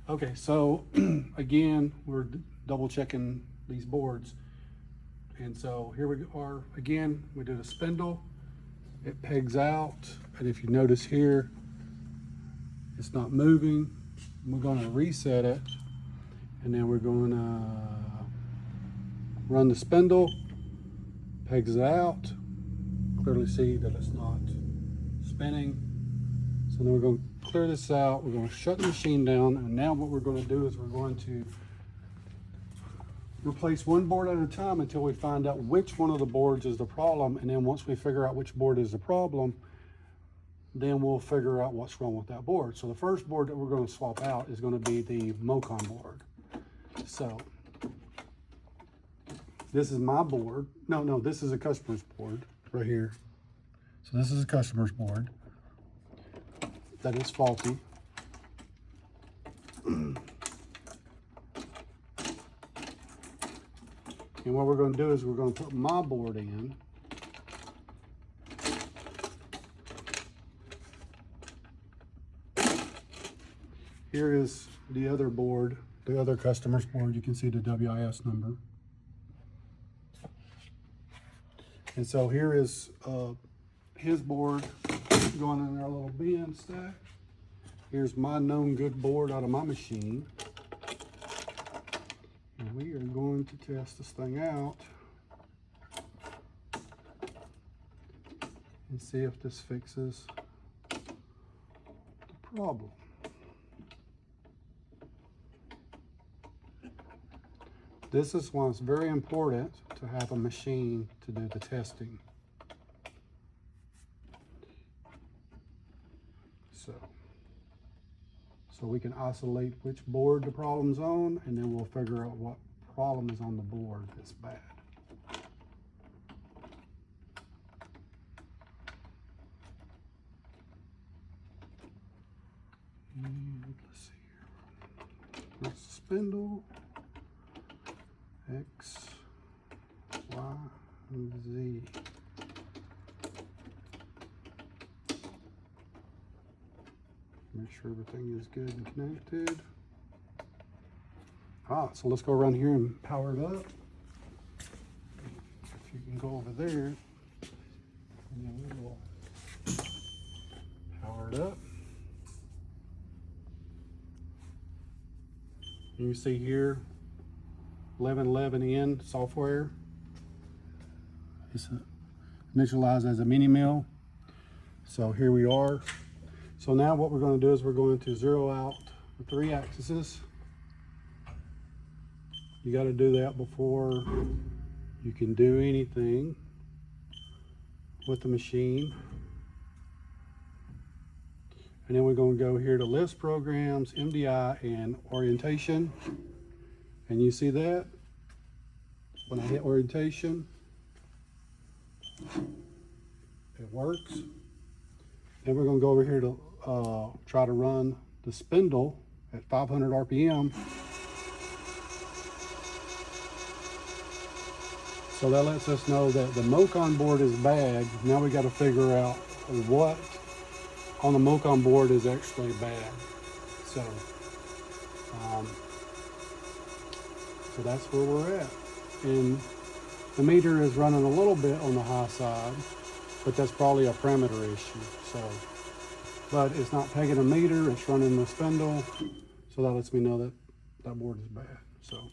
Okay, so again, we're double checking these boards. And so here we are again, we did a spindle, it pegs out. And if you notice here, it's not moving. We're gonna reset it. And then we're gonna run the spindle, pegs out, clearly see that it's not spinning. So then we're going to clear this out, we're going to shut the machine down, and now what we're going to do is we're going to replace one board at a time until we find out which one of the boards is the problem. And then once we figure out which board is the problem, then we'll figure out what's wrong with that board. So the first board that we're going to swap out is going to be the Mocon board. So this is my board. No, this is a customer's board right here. So this is a customer's board that is faulty. And what we're going to do is we're going to put my board in. Here is the other board, the other customer's board. You can see the WIS number. And so here is his board going in our little bin stack. Here's my known good board out of my machine. And we are going to test this thing out and see if this fixes the problem. This is why it's very important to have a machine to do the testing. So we can isolate which board the problem's on, and then we'll figure out what problem is on the board that's bad. And let's see here. There's the spindle. X, Y, and Z. Make sure everything is good and connected. So let's go around here and power it up. If you can go over there, and then we will power it up. You see here, 1111N software. It's initialized as a mini mill. So here we are. So now what we're going to do is we're going to zero out the 3 axes. You got to do that before you can do anything with the machine. And then we're going to go here to list programs, MDI, and orientation. And you see that when I hit orientation, it works. Then we're going to go over here to try to run the spindle at 500 RPM. So that lets us know that the Mocon board is bad. Now we got to figure out what on the Mocon board is actually bad. So that's where we're at. And the meter is running a little bit on the high side, but that's probably a parameter issue. So, but it's not pegging a meter, it's running the spindle. So that lets me know that that board is bad. So.